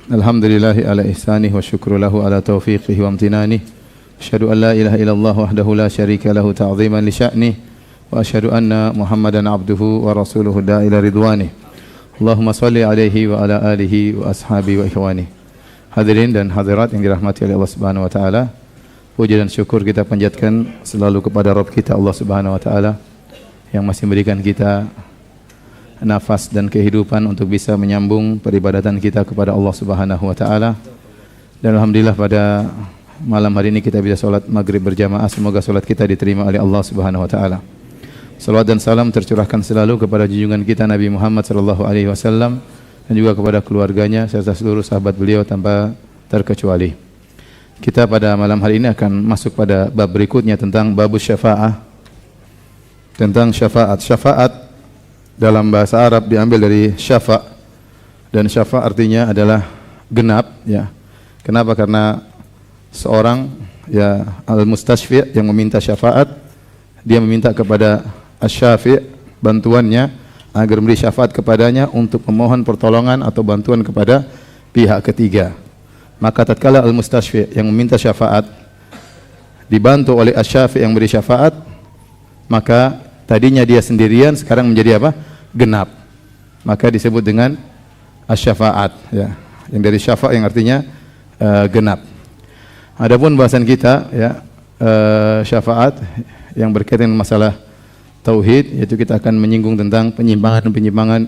Alhamdulillahi ala ihsanih wa syukru lahu ala taufiqihi wa amtinanih. Asyhadu an la ilaha illallah wahdahu la syarika lahu ta'ziman li sya'nih. Wa asyhadu anna Muhammadan abduhu wa rasuluhu da'ila ridwanih. Allahumma salli alaihi wa ala alihi wa ashabihi wa ikhwanih. Hadirin dan hadirat yang dirahmati oleh Allah Subhanahu wa taala. Puji dan syukur kita panjatkan selalu kepada Rabb kita Allah Subhanahu wa taala yang masih memberikan kita nafas dan kehidupan untuk bisa menyambung peribadatan kita kepada Allah Subhanahu wa taala. Dan alhamdulillah pada malam hari ini kita bisa salat maghrib berjamaah. Semoga salat kita diterima oleh Allah Subhanahu wa taala. Salawat dan salam tercurahkan selalu kepada junjungan kita Nabi Muhammad sallallahu alaihi wasallam dan juga kepada keluarganya serta seluruh sahabat beliau tanpa terkecuali. Kita pada malam hari ini akan masuk pada bab berikutnya tentang babus syafa'ah. Tentang syafaat. Syafaat dalam bahasa Arab diambil dari syafa' dan syafa' artinya adalah genap, ya. Kenapa? Karena seorang ya al-mustashfi' yang meminta syafaat, dia meminta kepada asy-syafi' bantuannya agar memberi syafaat kepadanya untuk memohon pertolongan atau bantuan kepada pihak ketiga. Maka tatkala al-mustashfi' yang meminta syafaat dibantu oleh asy-syafi' yang memberi syafaat, maka tadinya dia sendirian, sekarang menjadi apa? Genap. Maka disebut dengan asy-syafa'at, ya. Yang dari syafa' yang artinya genap. Adapun bahasan kita, ya, syafaat yang berkaitan dengan masalah tauhid, yaitu kita akan menyinggung tentang penyimpangan-penyimpangan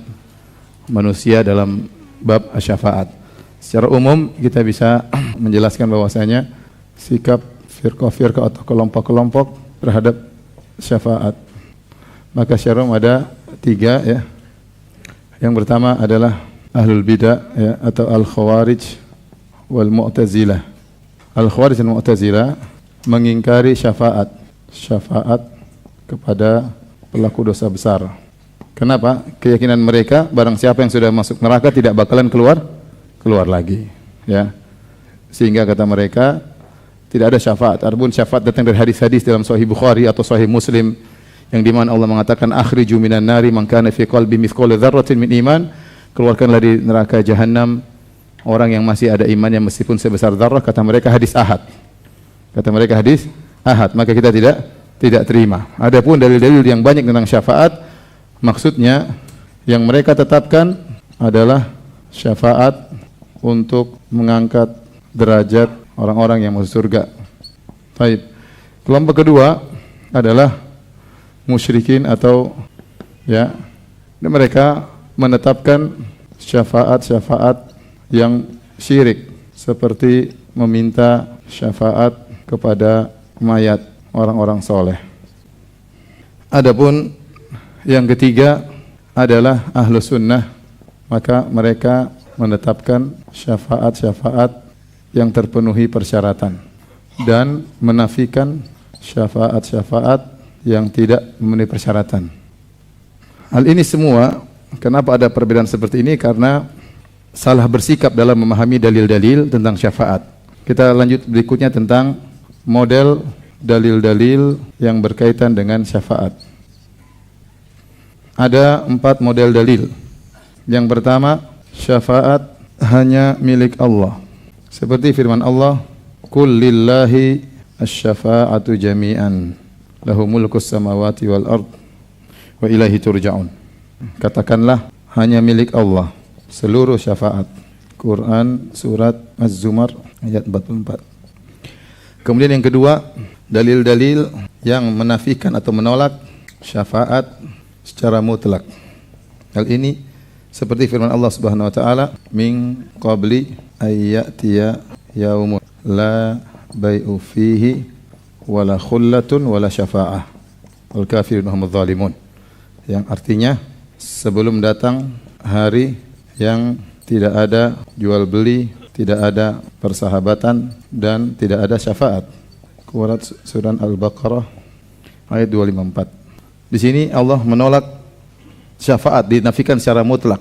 manusia dalam bab asy-syafa'at. Secara umum kita bisa menjelaskan bahwasanya sikap firqah-firqah atau kelompok-kelompok terhadap syafaat. Maka secara umum ada 3, ya. Yang pertama adalah ahlul bidah, ya, atau al-khawarij wal mu'tazilah. Al-khawarij dan mu'tazilah mengingkari syafaat kepada pelaku dosa besar. Kenapa? Keyakinan mereka barang siapa yang sudah masuk neraka tidak bakalan keluar lagi, ya. Sehingga kata mereka tidak ada syafaat. Adapun syafaat datang dari hadis-hadis dalam Sahih Bukhari atau Sahih Muslim yang di mana Allah mengatakan akhriju minan nari man kana fi qalbi mithqala dzarratin min iman, keluarkanlah dari neraka jahanam orang yang masih ada imannya meskipun sebesar dzarrah. Kata mereka hadis ahad. Maka kita tidak terima. Adapun dalil-dalil yang banyak tentang syafaat, maksudnya yang mereka tetapkan adalah syafaat untuk mengangkat derajat orang-orang yang masuk surga. Baik. Kelompok kedua adalah musyrikin atau, ya, mereka menetapkan syafaat yang syirik seperti meminta syafaat kepada mayat orang-orang soleh. Adapun yang ketiga adalah ahlu sunnah, maka mereka menetapkan syafaat yang terpenuhi persyaratan dan menafikan syafaat yang tidak memenuhi persyaratan. Hal ini semua, kenapa ada perbedaan seperti ini? Karena salah bersikap dalam memahami dalil-dalil tentang syafaat. Kita lanjut berikutnya tentang model dalil-dalil yang berkaitan dengan syafaat. Ada 4 model dalil. Yang pertama, syafaat hanya milik Allah. Seperti firman Allah, "Qul lillahi asy-syafa'atu jami'an, lahu mulkus samawati wal ard, wa ilaihi turja'un." Katakanlah hanya milik Allah seluruh syafaat. Quran surat Az-Zumar ayat 44. Kemudian yang kedua, dalil-dalil yang menafikan atau menolak syafaat secara mutlak. Hal ini seperti firman Allah Subhanahu wa taala, "Min qabli ayyatiya yaumun la bai'u fihi wala khullatun wala syafa'ah wal kafirun humudz zalimun." Yang artinya sebelum datang hari yang tidak ada jual beli, tidak ada persahabatan dan tidak ada syafaat. Surah Al-Baqarah ayat 254. Di sini Allah menolak syafaat, dinafikan secara mutlak.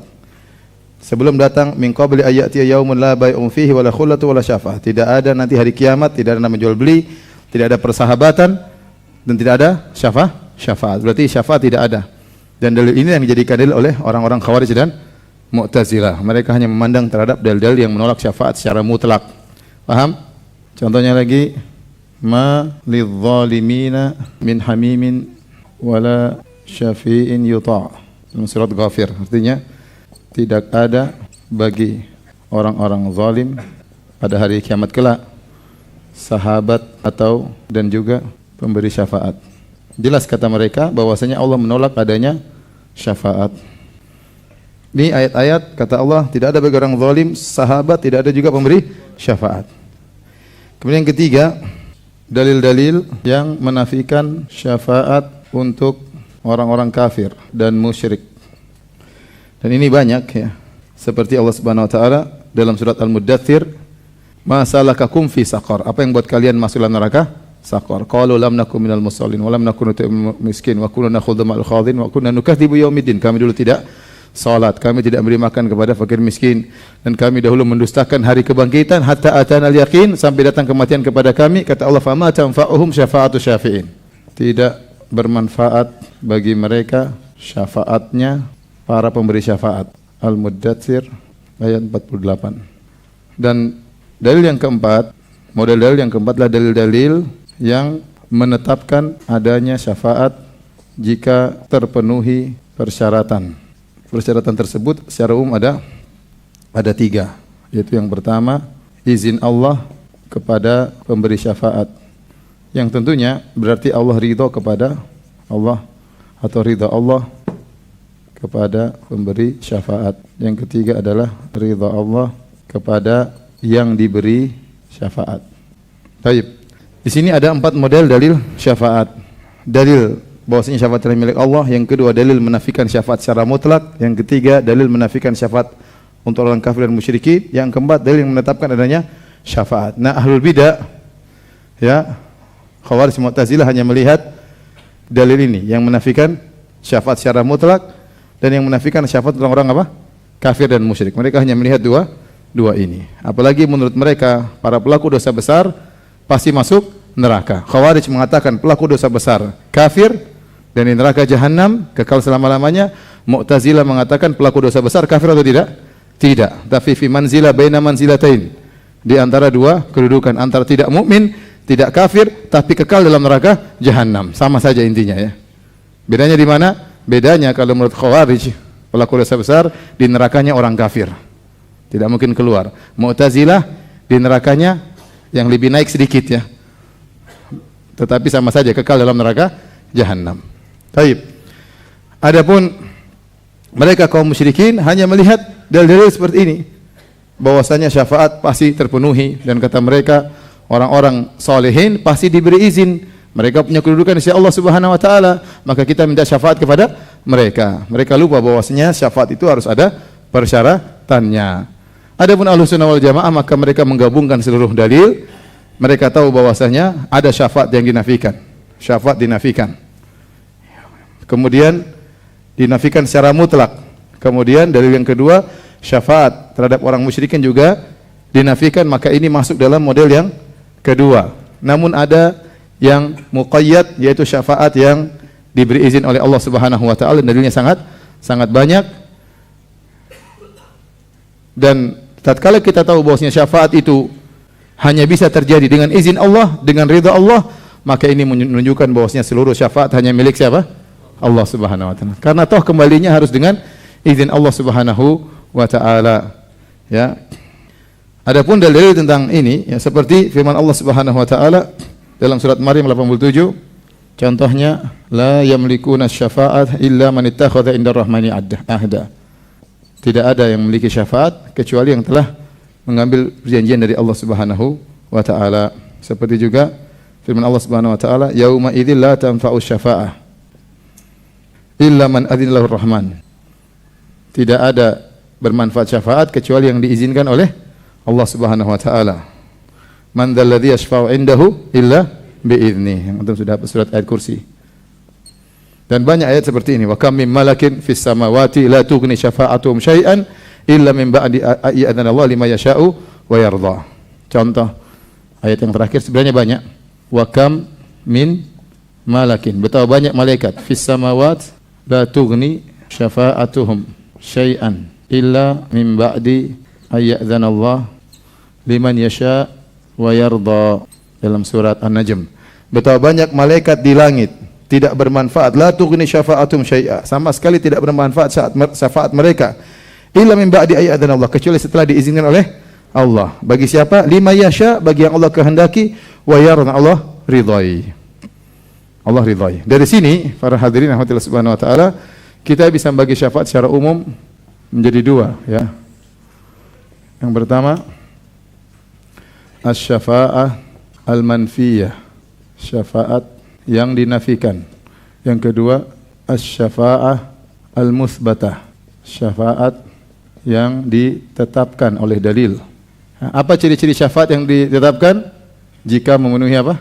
Sebelum datang min qabli ayati yaumun la bai'un fihi wala khullatu wala syafa'ah. Tidak ada nanti hari kiamat, tidak ada nama jual beli, tidak ada persahabatan dan tidak ada syafaat. Berarti syafaat tidak ada. Dan dalil ini yang dijadikan dalil oleh orang-orang Khawarij dan Mu'tazilah. Mereka hanya memandang terhadap dalil-dalil yang menolak syafaat secara mutlak. Paham? Contohnya lagi, ma lidzalimina min hamimin wala syafi'in yuta'. Dalam surat Ghafir. Artinya tidak ada bagi orang-orang zalim pada hari kiamat kelak sahabat atau dan juga pemberi syafaat. Jelas kata mereka bahwasanya Allah menolak adanya syafaat. Ini ayat-ayat kata Allah tidak ada bagi orang zalim sahabat, tidak ada juga pemberi syafaat. Kemudian yang ketiga, dalil-dalil yang menafikan syafaat untuk orang-orang kafir dan musyrik. Dan ini banyak ya. Seperti Allah Subhanahu wa taala dalam surat Al-Muddatsir, "Ma salakakum fi saqar?" Apa yang buat kalian masuk dalam neraka? Saqar. Qalu lam nakum minal musallin wa lam nakun nut'imul miskin wa kunna nakhudhu ma'al khadhin wa kunna nukadzibu yaumiddin. Kami dulu tidak salat, kami tidak memberi makan kepada fakir miskin, dan kami dahulu mendustakan hari kebangkitan hatta atanal yaqin, sampai datang kematian kepada kami. Kata Allah, "Fama tanfa'uhum syafa'atu syafi'in." Tidak bermanfaat bagi mereka syafaatnya para pemberi syafaat. Al-Muddatsir ayat 48. Dan dalil yang keempat, model dalil yang keempat adalah dalil-dalil yang menetapkan adanya syafaat jika terpenuhi persyaratan. Persyaratan tersebut secara umum ada tiga, yaitu yang pertama, izin Allah kepada pemberi syafaat, yang tentunya berarti Allah ridha kepada Allah atau ridha Allah kepada pemberi syafaat. Yang ketiga adalah ridha Allah kepada yang diberi syafaat. Baik. Di sini ada 4 model dalil syafaat. Dalil bahwasanya syafaat adalah milik Allah. Yang kedua, dalil menafikan syafaat secara mutlak. Yang ketiga, dalil menafikan syafaat untuk orang kafir dan musyrikin. Yang keempat, dalil yang menetapkan adanya syafaat. Nah, ahlul bidah ya, Khawarij, Mu'tazilah hanya melihat dalil ini yang menafikan syafaat secara mutlak dan yang menafikan syafaat orang-orang apa? Kafir dan musyrik. Mereka hanya melihat dua ini. Apalagi menurut mereka para pelaku dosa besar pasti masuk neraka. Khawarij mengatakan pelaku dosa besar kafir dan di neraka jahanam kekal selama-lamanya. Mu'tazilah mengatakan pelaku dosa besar kafir atau tidak? Tidak. Tapi fi manzilah baina manzilatain. Di antara dua kedudukan, antara tidak mukmin, tidak kafir, tapi kekal dalam neraka jahanam. Sama saja intinya ya. Bedanya di mana? Bedanya kalau menurut Khawarij pelaku dosa besar di nerakanya orang kafir, tidak mungkin keluar. Mu'tazilah di nerakanya yang lebih naik sedikit ya, tetapi sama saja kekal dalam neraka jahanam. Baik. Adapun mereka kaum musyrikin hanya melihat dalil-dalil seperti ini, bahwasanya syafaat pasti terpenuhi, dan kata mereka orang-orang salihin pasti diberi izin. Mereka punya kedudukan di sisi Allah Subhanahu wa taala, maka kita minta syafaat kepada mereka. Mereka lupa bahwasanya syafaat itu harus ada persyaratannya. Adapun Ahlussunnah wal Jamaah, maka mereka menggabungkan seluruh dalil. Mereka tahu bahwasanya ada syafaat yang dinafikan. Syafaat dinafikan. Kemudian dinafikan secara mutlak. Kemudian dalil yang kedua, syafaat terhadap orang musyrikin juga dinafikan, maka ini masuk dalam model yang kedua. Namun ada yang muqayyad, yaitu syafaat yang diberi izin oleh Allah Subhanahu wa taala, dan dalilnya sangat banyak. Dan tatkala kita tahu bahwasanya syafaat itu hanya bisa terjadi dengan izin Allah, dengan ridha Allah, maka ini menunjukkan bahwasanya seluruh syafaat hanya milik siapa? Allah Subhanahu wa taala. Karena toh kembalinya harus dengan izin Allah Subhanahu wa taala. Ya. Adapun dalil tentang ini ya, seperti firman Allah Subhanahu wa taala dalam surat Maryam 87, contohnya la yamlikuna syafa'at illa man ittakhadha indar rahmani ahda. Tidak ada yang memiliki syafaat kecuali yang telah mengambil perjanjian dari Allah Subhanahu wa taala. Seperti juga firman Allah Subhanahu wa taala, yauma idzil la tanfa'u syafa'ah illa man adzina lahu rahman. Tidak ada bermanfaat syafaat kecuali yang diizinkan oleh Allah Subhanahu wa taala. Man dzalladzi yashfa'u indahu illa bi'idznih. Yang antum sudah hafal surat ayat kursi. Dan banyak ayat seperti ini. Wa kam min malakin fis samawati la tughni syafa'atuhum syai'an illa min ba'di ayyadana Allah lima yasha'u wa yarda. Contoh ayat yang terakhir sebenarnya banyak. Wa kam min malakin. Betapa banyak malaikat fis samawat la tughni syafa'atuhum syai'an. illa min ba'di ayyadzanallah liman yasha wa yarda, dalam surat An-Najm. Betapa banyak malaikat di langit tidak bermanfaat, la tughni syafa'atum syai'a, sama sekali tidak bermanfaat saat syafaat mereka, illa min ba'di ayyadzanallah, kecuali setelah diizinkan oleh Allah. Bagi siapa? Lima yasha, bagi yang Allah kehendaki, wa yarda, Allah ridhai. Allah ridhai. Dari sini para hadirin rahmatillah subhanahu wa taala, kita bisa membagi syafaat secara umum menjadi dua, ya. Yang pertama, asy-syafa'ah al-manfiyah, syafaat yang dinafikan. Yang kedua, asy-syafa'ah al-mutsbatah, syafaat yang ditetapkan oleh dalil. Apa ciri-ciri syafaat yang ditetapkan? Jika memenuhi apa?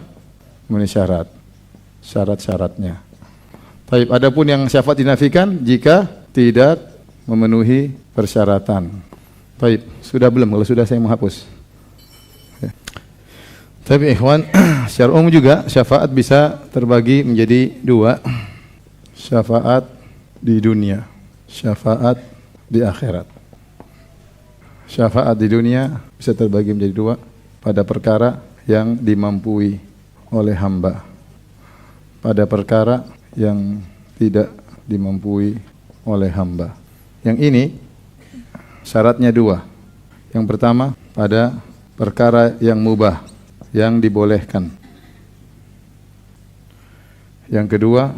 Memenuhi syarat-syaratnya. Baik, adapun yang syafaat dinafikan jika tidak memenuhi persyaratan. Baik, sudah belum? Kalau sudah saya menghapus. Tapi ikhwan, secara umum juga syafaat bisa terbagi menjadi dua. Syafaat di dunia, syafaat di akhirat. Syafaat di dunia bisa terbagi menjadi dua, pada perkara yang dimampui oleh hamba, pada perkara yang tidak dimampui oleh hamba. Yang ini syaratnya dua. Yang pertama, pada perkara yang mubah, yang dibolehkan. Yang kedua,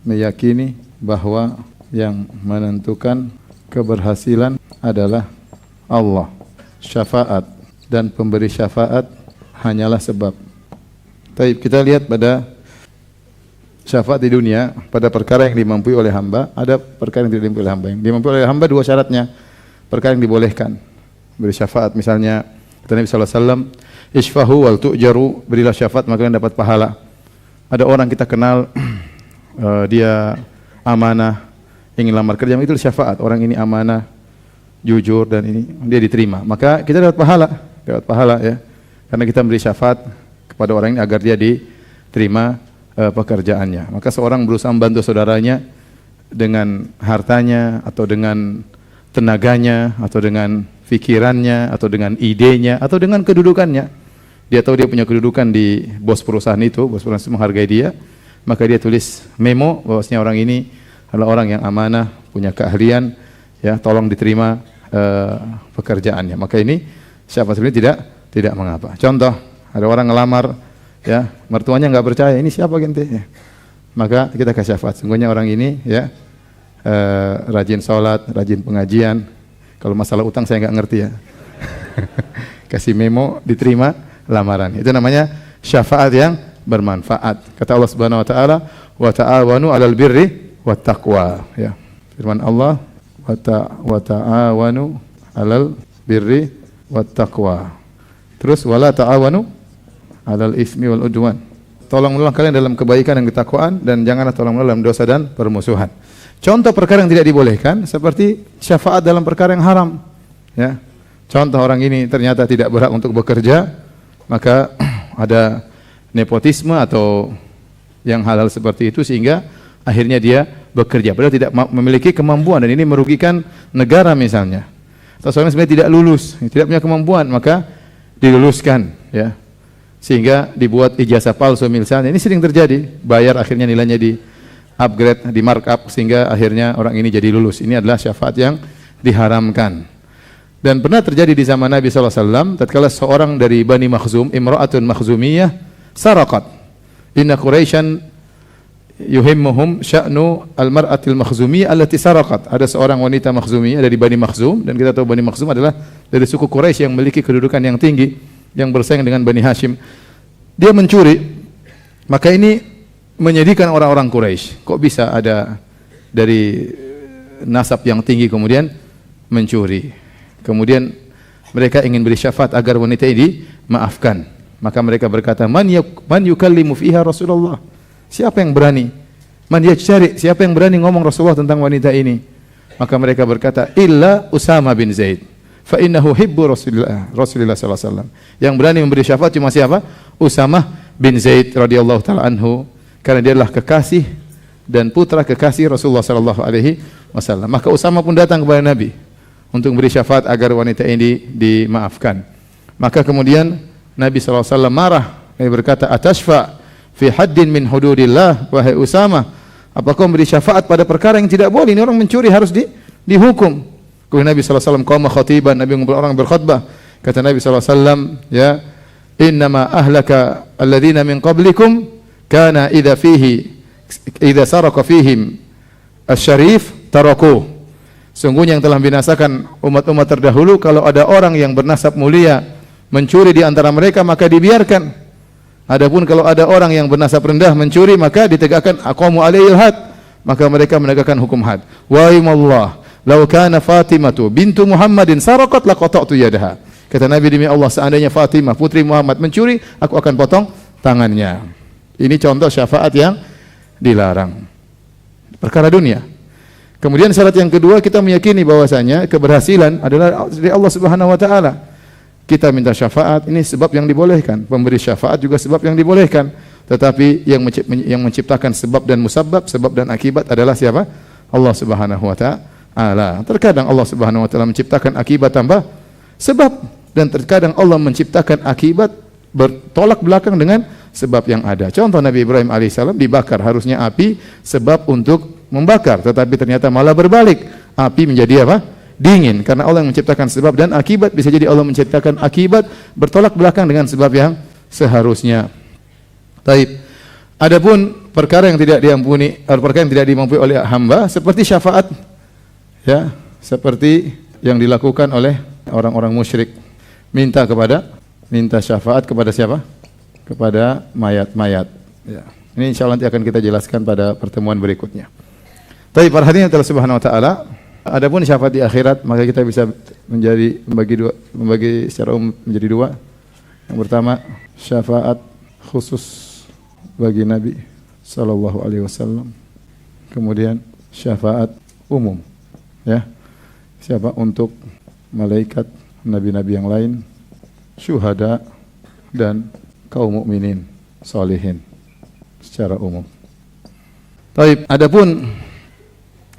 meyakini bahwa yang menentukan keberhasilan adalah Allah. Syafaat dan pemberi syafaat hanyalah sebab. Baik, kita lihat pada syafaat di dunia, pada perkara yang dimampui oleh hamba, ada perkara yang tidak dimampui oleh hamba. Yang dimampui oleh hamba dua syaratnya. Perkara yang dibolehkan, beri syafaat, misalnya kata Nabi sallallahu alaihi wasallam, isfahu wal tu'jaru, berilah syafaat maka kalian dapat pahala. Ada orang kita kenal, dia amanah, ingin lamar kerja, itu syafaat. Orang ini amanah, jujur, dan ini dia diterima, maka kita dapat pahala ya, karena kita beri syafaat kepada orang ini agar dia diterima pekerjaannya. Maka seorang berusaha membantu saudaranya dengan hartanya, atau dengan tenaganya, atau dengan pikirannya, atau dengan idenya, atau dengan kedudukannya. Dia tahu dia punya kedudukan di bos perusahaan itu menghargai dia, maka dia tulis memo bahwasanya orang ini adalah orang yang amanah, punya keahlian, ya, tolong diterima pekerjaannya. Maka ini syafaat sebenarnya tidak mengapa. Contoh, ada orang ngelamar, ya, mertuanya nggak percaya, ini siapa gente? Ya. Maka kita kasih syafaat. Sungguhnya orang ini, ya, rajin sholat, rajin pengajian. Kalau masalah utang saya nggak ngerti ya. Kasih memo, diterima lamaran. Itu namanya syafaat yang bermanfaat. Kata Allah Subhanahu wa taala, "Wa ta'awanu 'alal birri wat taqwa." Ya. Firman Allah, "Wa ta'awanu 'alal birri wat taqwa." Terus wala ta'awanu 'alal ismi wal udwan. Tolong-menolong kalian dalam kebaikan dan ketakwaan, dan janganlah tolong-menolong dalam dosa dan permusuhan. Contoh perkara yang tidak dibolehkan seperti syafaat dalam perkara yang haram, ya. Contoh, orang ini ternyata tidak berhak untuk bekerja, maka ada nepotisme atau yang hal-hal seperti itu sehingga akhirnya dia bekerja padahal tidak memiliki kemampuan, dan ini merugikan negara misalnya. Atau seorang sebenarnya tidak lulus, tidak punya kemampuan, maka diluluskan, ya. Sehingga dibuat ijazah palsu misalnya. Ini sering terjadi, bayar akhirnya nilainya di upgrade, di markup, sehingga akhirnya orang ini jadi lulus. Ini adalah syafaat yang diharamkan. Dan pernah terjadi di zaman Nabi SAW, tatkala seorang dari Bani Makhzum, imra'atun makhzumiyah, saraqat. Inna Quraisyan yuhimmuhum sya'nu al-mar'atil makhzumiyah allati saraqat. Ada seorang wanita makhzumiyah dari Bani Makhzum, dan kita tahu Bani Makhzum adalah dari suku Quraisy yang memiliki kedudukan yang tinggi, yang bersaing dengan Bani Hashim. Dia mencuri, maka ini menyedihkan orang-orang Quraisy. Kok bisa ada dari nasab yang tinggi kemudian mencuri? Kemudian mereka ingin beri syafaat agar wanita ini maafkan. Maka mereka berkata, man yukallimu fiha Rasulullah. Siapa yang berani? Man yajtari, siapa yang berani ngomong Rasulullah tentang wanita ini? Maka mereka berkata, illa Usama bin Zaid. Fa innahu hibbu Rasulillah sallallahu alaihi wasallam. Yang berani memberi syafaat cuma siapa? Usama bin Zaid radhiyallahu taala anhu, karena dia adalah kekasih dan putra kekasih Rasulullah sallallahu alaihi wasallam. Maka Usama pun datang kepada Nabi. untuk memberi syafaat agar wanita ini dimaafkan. Maka kemudian Nabi SAW marah. Nabi berkata, "Atashfa fi haddin min hududillah, wahai Usama, apakah memberi syafaat pada perkara yang tidak boleh? Ini orang mencuri harus dihukum." Kemudian Nabi SAW qama khatiban, Nabi mengumpulkan orang berkhutbah. Kata Nabi SAW, ya, "Innama ahlaka alladhina min qablikum kana idza saraka fihim asy-syarif tarakuh." Sungguhnya yang telah membinasakan umat-umat terdahulu, kalau ada orang yang bernasab mulia mencuri di antara mereka, maka dibiarkan. Adapun kalau ada orang yang bernasab rendah mencuri, maka ditegakkan aqamu alaihil had, maka mereka menegakkan hukum had. Wa imallah law kana Fatimatu bintu Muhammadin saraqat laqata'tu yadaha. Kata Nabi, demi Allah, seandainya Fatimah putri Muhammad mencuri, aku akan potong tangannya. Ini contoh syafaat yang dilarang. Perkara dunia. Kemudian syarat yang kedua, kita meyakini bahwasanya keberhasilan adalah dari Allah Subhanahu wa taala. Kita minta syafaat, ini sebab yang dibolehkan. Pemberi syafaat juga sebab yang dibolehkan. Tetapi yang menciptakan sebab dan musabab, sebab dan akibat adalah siapa? Allah Subhanahu wa taala. Terkadang Allah Subhanahu wa taala menciptakan akibat tambah sebab, dan terkadang Allah menciptakan akibat bertolak belakang dengan sebab yang ada. Contoh Nabi Ibrahim alaihissalam dibakar, harusnya api sebab untuk membakar, tetapi ternyata malah berbalik, api menjadi apa? Dingin, karena Allah yang menciptakan sebab dan akibat. Bisa jadi Allah menciptakan akibat bertolak belakang dengan sebab yang seharusnya. Taib. Adapun perkara yang tidak diampuni, perkara yang tidak dimampu oleh hamba, seperti syafaat, ya, seperti yang dilakukan oleh orang-orang musyrik, minta syafaat kepada siapa? Kepada mayat-mayat. Ya. Ini insyaallah nanti akan kita jelaskan pada pertemuan berikutnya. Tapi para hadirin Allah Subhanahu wa taala, adapun syafaat di akhirat, maka kita bisa membagi secara umum menjadi dua. Yang pertama, syafaat khusus bagi Nabi sallallahu alaihi wasallam. Kemudian syafaat umum, ya. Siapa? Untuk malaikat, nabi-nabi yang lain, syuhada, dan kaum mukminin salihin secara umum. Taib. Adapun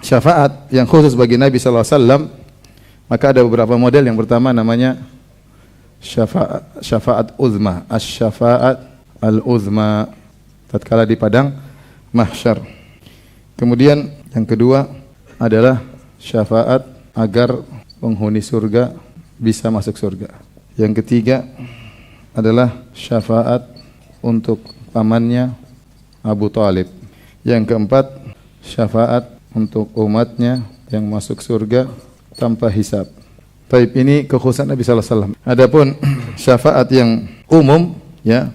syafaat yang khusus bagi Nabi sallallahu alaihi wasallam, maka ada beberapa model. Yang pertama namanya syafaat uzma, asy-syafaat al-uzma, tatkala di padang mahsyar. Kemudian yang kedua adalah syafaat agar penghuni surga bisa masuk surga. Yang ketiga adalah syafaat untuk pamannya Abu Thalib. Yang keempat, syafaat untuk umatnya yang masuk surga tanpa hisab. Taib, ini kekhususan Nabi sallallahu alaihi wasallam. Adapun syafaat yang umum, ya,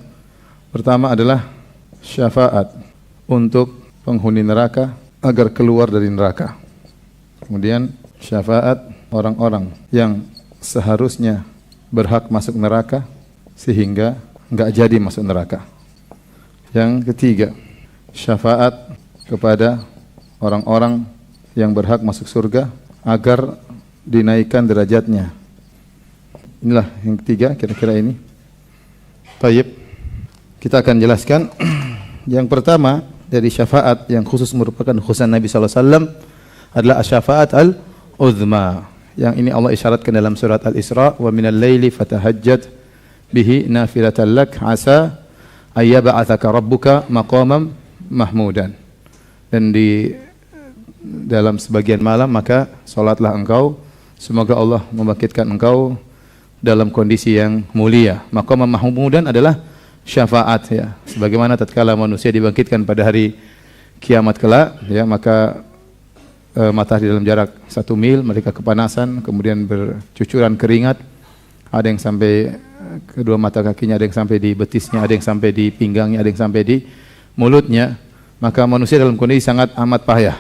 pertama adalah syafaat untuk penghuni neraka agar keluar dari neraka. Kemudian syafaat orang-orang yang seharusnya berhak masuk neraka sehingga enggak jadi masuk neraka. Yang ketiga, syafaat kepada orang-orang yang berhak masuk surga agar dinaikkan derajatnya. Inilah yang ketiga, kira-kira ini. Tayyib. Kita akan jelaskan. Yang pertama dari syafaat yang khusus merupakan khususan Nabi sallallahu alaihi wasallam adalah syafaat al-uzma. Yang ini Allah isyaratkan dalam surat Al-Isra, wa minal laili fatahajjad bihi nafilatan lak asa ayyab'atsaka rabbuka maqaman mahmudan. Dan di dalam sebagian malam maka salatlah engkau, semoga Allah membangkitkan engkau dalam kondisi yang mulia. Maqaman mahmudan adalah syafaat, ya. Sebagaimana tatkala manusia dibangkitkan pada hari kiamat kelak, ya, maka matahari dalam jarak 1 mil, mereka kepanasan, kemudian bercucuran keringat, ada yang sampai kedua mata kakinya, ada yang sampai di betisnya, ada yang sampai di pinggangnya, ada yang sampai di mulutnya. Maka manusia dalam kondisi sangat amat payah.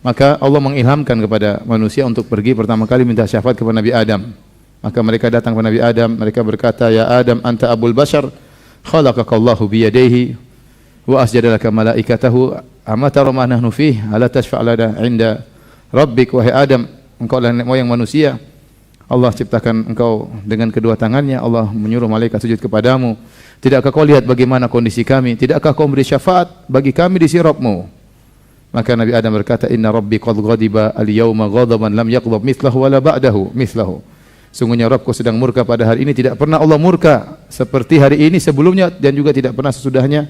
Maka Allah mengilhamkan kepada manusia untuk pergi pertama kali minta syafaat kepada Nabi Adam. Maka mereka datang kepada Nabi Adam, mereka berkata, "Ya Adam, anta abul bashar, khalaqakallahu biyadaihi wa asjadalaka malaikatahu, ama tara ma nahnu fihi, ala tashfa' lana 'inda rabbik." Wahai Adam, engkau adalah nenek moyang manusia. Allah ciptakan engkau dengan kedua tangannya, Allah menyuruh malaikat sujud kepadamu. Tidakkah kau lihat bagaimana kondisi kami? Tidakkah kau memberi syafaat bagi kami di sisi Rabbmu? Maka Nabi Adam berkata, "Inna rabbi qad ghadiba al-yawma ghadaban lam yaghdab mithlahu wala ba'dahu mithlahu." Sungguhnya Rabbku sedang murka pada hari ini, tidak pernah Allah murka seperti hari ini sebelumnya dan juga tidak pernah sesudahnya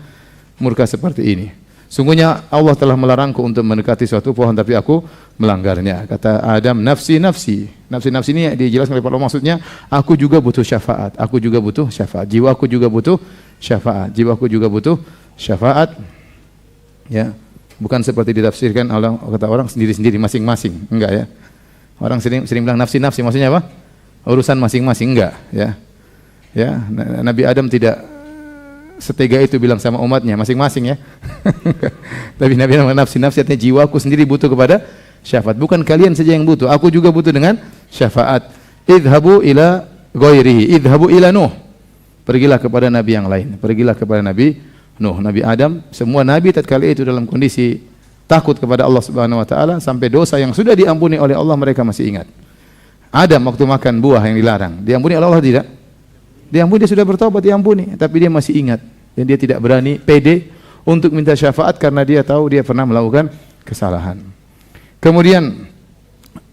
murka seperti ini. Sungguhnya Allah telah melarangku untuk mendekati suatu pohon tapi aku melanggarnya. Kata Adam, "Nafsi nafsi." Nafsi-nafsi ini dijelaskan oleh para ulama, maksudnya aku juga butuh syafaat. Aku juga butuh syafaat. Jiwaku juga butuh syafaat. Jiwaku juga butuh syafaat. Ya. Bukan seperti ditafsirkan oleh kata orang sendiri-sendiri masing-masing, enggak ya. Orang sering bilang nafsi-nafsi, maksudnya apa? Urusan masing-masing, enggak ya. Ya, Nabi Adam tidak setega itu bilang sama umatnya masing-masing ya. Tapi Nabi Adam nafsi-nafsi artinya jiwaku sendiri butuh kepada syafaat. Bukan kalian saja yang butuh, aku juga butuh dengan syafaat. Idhabu ila ghairihi, idhabu ila Nuh. Pergilah kepada nabi yang lain. Pergilah kepada Nabi Nuh, Nabi Adam, semua nabi tatkala itu dalam kondisi takut kepada Allah Subhanahu wa taala sampai dosa yang sudah diampuni oleh Allah mereka masih ingat. Adam waktu makan buah yang dilarang, diampuni oleh Allah tidak? Diampuni, dia sudah bertobat, diampuni, tapi dia masih ingat dan dia tidak berani pede untuk minta syafaat karena dia tahu dia pernah melakukan kesalahan. Kemudian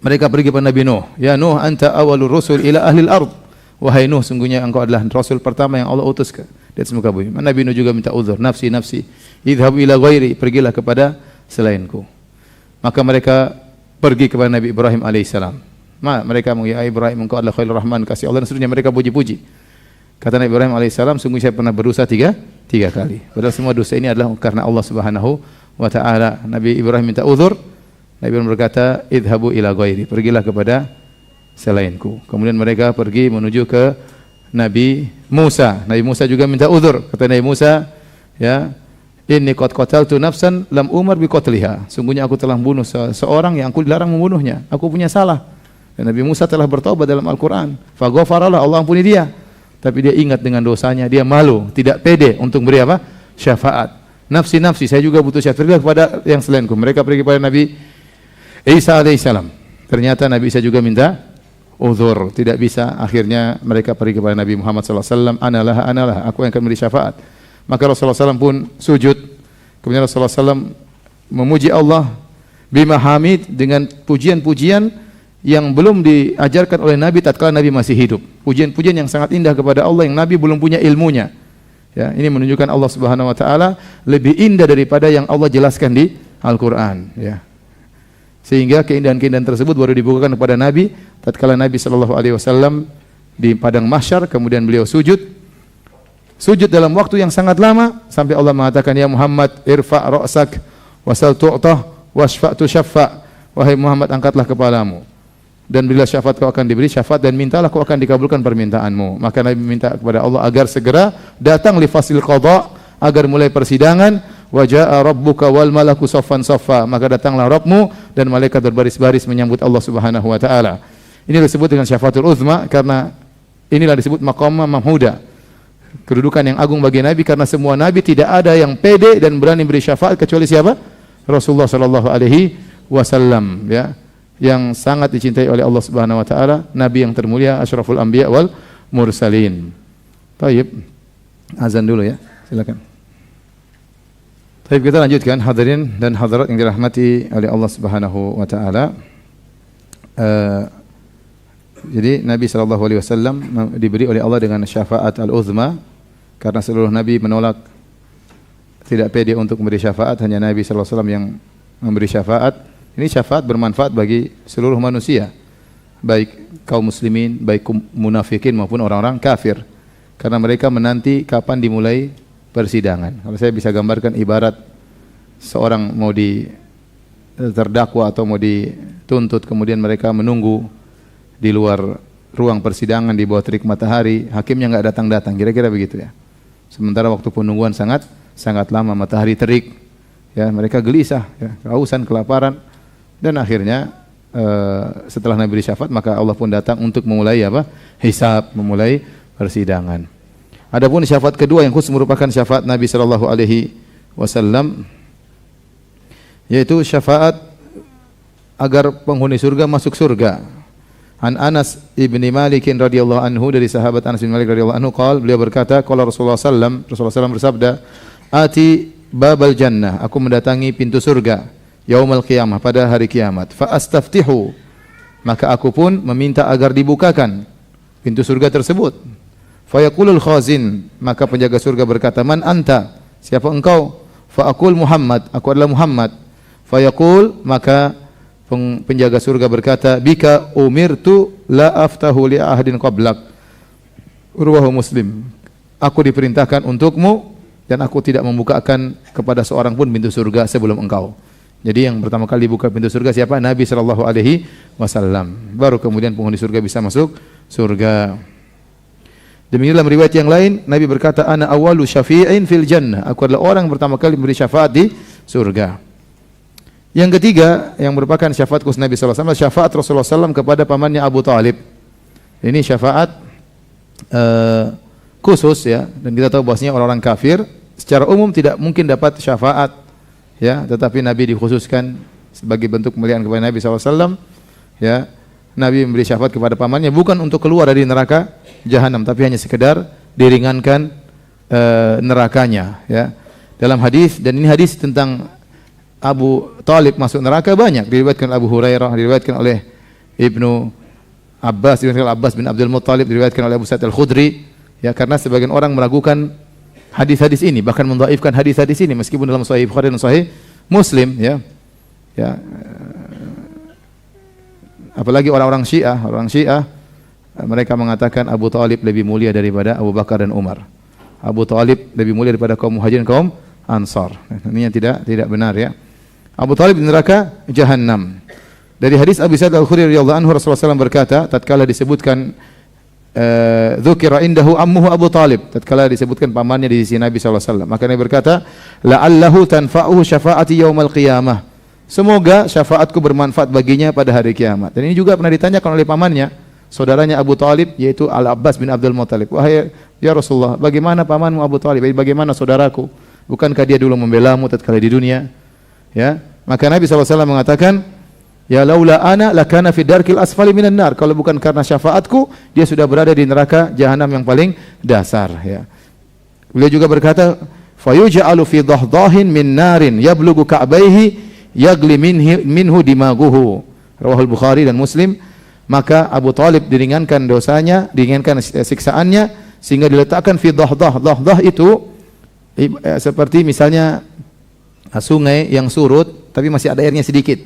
mereka pergi kepada Nabi Nuh, "Ya Nuh, anta awwalur rusul ila ahlil ard." Wahai Nuh, sungguhnya engkau adalah rasul pertama yang Allah utus ke di atas muka bumi. Nabi Nuh juga minta uzur, "Nafsi nafsi, idhabu ila ghairi." Pergilah kepada selainku. Maka mereka pergi kepada Nabi Ibrahim alaihissalam. Mereka mengatakan, "Ya Ibrahim, engkau adalah khalil rahman, kasih Allah," dan seterusnya. Mereka puji-puji. Kata Nabi Ibrahim alaihissalam, "Sungguh saya pernah berdosa tiga kali. Padahal semua dosa ini adalah karena Allah Subhanahu wa taala." Nabi Ibrahim minta uzur. Nabi Ibrahim berkata, "Idhabu ila ghairi." Pergilah kepada selainku. Kemudian mereka pergi menuju ke Nabi Musa. Nabi Musa juga minta uzur. Kata Nabi Musa, ya, "Inni qad qataltu nafsan lam umar bi qatliha." Sungguhnya aku telah membunuh seorang yang aku dilarang membunuhnya. Aku punya salah. Dan Nabi Musa telah bertaubat dalam Al-Qur'an. Fa ghafaralah, Allah ampuni dia. Tapi dia ingat dengan dosanya, dia malu, tidak pede untuk beri apa? Syafaat. Nafsi-nafsi, saya juga butuh syafaat. Pergilah kepada yang selainku. Mereka pergi kepada Nabi Isa alaihissalam. Ternyata Nabi Isa juga minta uzur, tidak bisa. Akhirnya mereka pergi kepada Nabi Muhammad sallallahu alaihi wasallam, analah, aku yang akan beri syafaat. Maka Rasulullah SAW pun sujud. Kemudian Rasulullah SAW memuji Allah bimahamid, dengan pujian-pujian yang belum diajarkan oleh Nabi tatkala Nabi masih hidup. Pujian-pujian yang sangat indah kepada Allah yang Nabi belum punya ilmunya. Ya, ini menunjukkan Allah Subhanahu wa taala lebih indah daripada yang Allah jelaskan di Al-Qur'an, ya. Sehingga keindahan-keindahan tersebut baru dibukakan kepada Nabi tatkala Nabi sallallahu alaihi wasallam di padang mahsyar, kemudian beliau sujud dalam waktu yang sangat lama sampai Allah mengatakan, "Ya Muhammad, irfa' ra'sak wasal tu'tah washfa' tushaffa." Wahai Muhammad, angkatlah kepalamu dan berilah syafaat, kau akan diberi syafaat, dan mintalah, kau akan dikabulkan permintaanmu. Maka Nabi minta kepada Allah agar segera datang li fasil qada, agar mulai persidangan. Wa jaa rabbuka wal malaku saffan saffa, maka datanglah Rabbmu dan malaikat berbaris-baris menyambut Allah Subhanahu wa taala. Ini disebut dengan syafaatul uzma karena inilah disebut maqam mahmuda, kedudukan yang agung bagi Nabi, karena semua nabi tidak ada yang pede dan berani beri syafaat kecuali siapa? Rasulullah sallallahu alaihi wasallam, ya, yang sangat dicintai oleh Allah Subhanahu wa taala, nabi yang termulia, asyraful anbiya wal mursalin. Baik, azan dulu ya, silakan. Baik, kita lanjutkan, hadirin dan hadirat yang dirahmati oleh Allah Subhanahu wa taala. Jadi Nabi sallallahu alaihi wasallam diberi oleh Allah dengan syafaat al-uzma karena seluruh nabi menolak, tidak pede untuk memberi syafaat, hanya Nabi sallallahu alaihi wasallam yang memberi syafaat. Ini syafaat bermanfaat bagi seluruh manusia, baik kaum muslimin, baik munafikin maupun orang-orang kafir, karena mereka menanti kapan dimulai persidangan. Kalau saya bisa gambarkan ibarat seorang mau terdakwa atau mau dituntut, kemudian mereka menunggu di luar ruang persidangan di bawah terik matahari, hakimnya enggak datang-datang, kira-kira begitu ya. Sementara waktu penungguan sangat lama, matahari terik, ya, mereka gelisah, ya, kehausan, kelaparan, dan akhirnya setelah Nabi beri syafaat, maka Allah pun datang untuk memulai apa? Hisab, memulai persidangan. Adapun syafaat kedua yang khusus merupakan syafaat Nabi sallallahu alaihi wasallam, yaitu syafaat agar penghuni surga masuk surga. An Anas ibni Malik radhiyallahu anhu, dari sahabat Anas bin Malik radhiyallahu anhu, beliau berkata, qala Rasulullah sallam bersabda, "Ati babal jannah," aku mendatangi pintu surga. Yaumal qiyamah, pada hari kiamat. Fa astaftihu, maka aku pun meminta agar dibukakan pintu surga tersebut. Fa yaqulul khazin, maka penjaga surga berkata, man anta, siapa engkau? Fa aqul Muhammad, aku adalah Muhammad. Fa yaqul, maka penjaga surga berkata, bika umirtu la aftahu li ahadin qablak. Ruwahu Muslim. Aku diperintahkan untukmu dan aku tidak membukakan kepada seorang pun pintu surga sebelum engkau. Jadi yang pertama kali dibuka pintu surga siapa? Nabi sallallahu alaihi wasallam. Baru kemudian penghuni surga bisa masuk surga. Demikian dalam riwayat yang lain Nabi berkata, ana awwalu syafi'in fil jannah. Aku adalah orang pertama kali memberi syafaat di surga. Yang ketiga yang merupakan syafaat khusus Nabi sallallahu alaihi wasallam, syafaat Rasulullah SAW kepada pamannya Abu Talib. Ini syafaat khusus ya, dan kita tahu bahwasanya orang-orang kafir secara umum tidak mungkin dapat syafaat ya, tetapi Nabi dikhususkan sebagai bentuk kemuliaan kepada Nabi SAW ya. Nabi memberi syafaat kepada pamannya bukan untuk keluar dari neraka jahanam, tapi hanya sekedar diringankan nerakanya ya. Dalam hadis, dan ini hadis tentang Abu Talib masuk neraka banyak, diriwayatkan oleh Abu Hurairah, diriwayatkan oleh Ibnu Abbas, diriwayatkan oleh Abbas bin Abdul Muttalib, diriwayatkan oleh Abu Sa'id Al-Khudri ya, karena sebagian orang meragukan hadis-hadis ini, bahkan mendhaifkan hadis-hadis ini meskipun dalam Sahih Bukhari dan Sahih Muslim ya. Ya. Apalagi orang-orang Syiah mereka mengatakan Abu Talib lebih mulia daripada Abu Bakar dan Umar. Abu Talib lebih mulia daripada kaum Muhajirin, kaum Ansar. Ini yang tidak benar ya. Abu Talib di neraka Jahannam. Dari hadis Abu Sa'id Al-Khudri radhiyallahu anhu, Rasulullah SAW berkata, tatkala disebutkan dzukira indahu ammuhu Abu Talib, tatkala disebutkan pamannya di sisi Nabi SAW, maka Nabi berkata, la'allahu tanfa'uhu syafaati yaumal qiyamah. Semoga syafaatku bermanfaat baginya pada hari kiamat. Dan ini juga pernah ditanyakan oleh pamannya, saudaranya Abu Talib, yaitu Al-Abbas bin Abdul Muttalib. Wahai ya Rasulullah, bagaimana pamanmu Abu Talib? Bagaimana saudaraku? Bukankah dia dulu membelamu tatkala di dunia? Ya, maka Nabi SAW mengatakan, ya laula ana lakana fi darkil asfali minan nar. Kalau bukan karena syafaatku, dia sudah berada di neraka jahanam yang paling dasar ya. Beliau juga berkata, fayuj'alu fi dhahdahin min narin yablughu ka'baihi yagli minhu dimaguhu. Rawahul Bukhari dan Muslim. Maka Abu Talib diringankan dosanya, diringankan siksaannya sehingga diletakkan fi dhahdah. Dhahdah itu seperti misalnya sungai yang surut tapi masih ada airnya sedikit.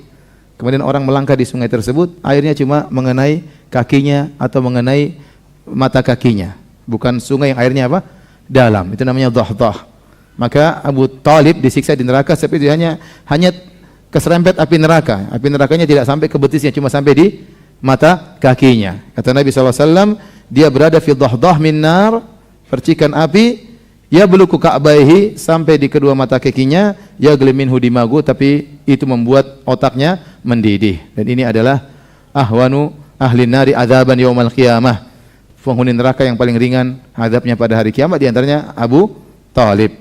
Kemudian orang melangkah di sungai tersebut, airnya cuma mengenai kakinya atau mengenai mata kakinya. Bukan sungai yang airnya apa? Dalam. Itu namanya dhahdah. Maka Abu Talib disiksa di neraka seperti hanya keserempet api neraka. Api nerakanya tidak sampai ke betisnya, cuma sampai di mata kakinya. Kata Nabi SAW, dia berada fi dhahdah min nar, percikan api, ya buluku ka'baihi, sampai di kedua mata kakinya, ya gliminhu dimagu, tapi itu membuat otaknya mendidih. Dan ini adalah ahwanu ahli nari adzaban yaumal qiyamah, penghuni neraka yang paling ringan azabnya pada hari kiamat, di antaranya Abu Talib.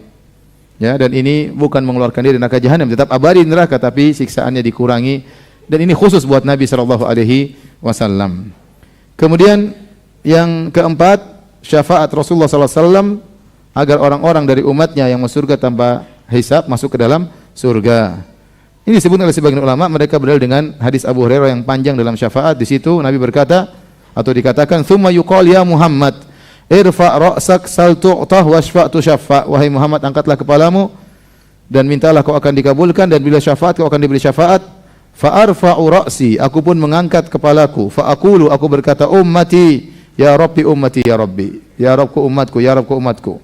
Ya, dan ini bukan mengeluarkan dia dari neraka jahanam, tetap abadi di neraka, tapi siksaannya dikurangi. Dan ini khusus buat Nabi sallallahu alaihi wasallam. Kemudian yang keempat, syafaat Rasulullah sallallahu alaihi wasallam agar orang-orang dari umatnya yang masuk surga tanpa hisab masuk ke dalam surga. Ini disebut oleh sebagian ulama, mereka berdalil dengan hadis Abu Hurairah yang panjang dalam syafaat. Di situ Nabi berkata atau dikatakan, "Tsumma yuqal ya Muhammad, irfa ra'sak sal tu'tah washfa' tushaffa." Wahai Muhammad, angkatlah kepalamu dan mintalah kau akan dikabulkan, dan bila syafaat kau akan diberi syafaat. Fa arfa'u ra'si, aku pun mengangkat kepalaku. Fa aqulu, aku berkata, ummati ya Rabbi, ummati ya Rabbi, ya Rabbku umatku, ya Rabbku umatku.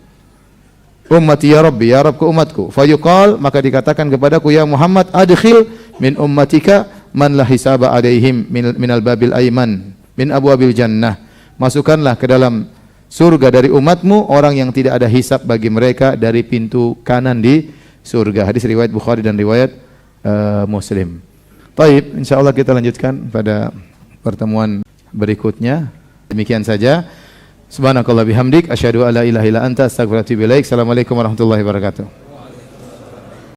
Ummati ya Rabbi, ya Rabbku umatku. Fa yuqal, maka dikatakan kepadaku, ya Muhammad, adkhil min ummatika man la hisaba alaihim minal babil aiman min abwabil jannah. Masukkanlah ke dalam surga dari umatmu orang yang tidak ada hisab bagi mereka dari pintu kanan di surga. Hadis riwayat Bukhari dan riwayat Muslim. Baik, insyaallah kita lanjutkan pada pertemuan berikutnya. Demikian saja. Subhanakallah bihamdik, asyhadu alla ilaha illa anta, astaghfiruka wa atubu ilaik. Assalamualaikum warahmatullahi wabarakatuh.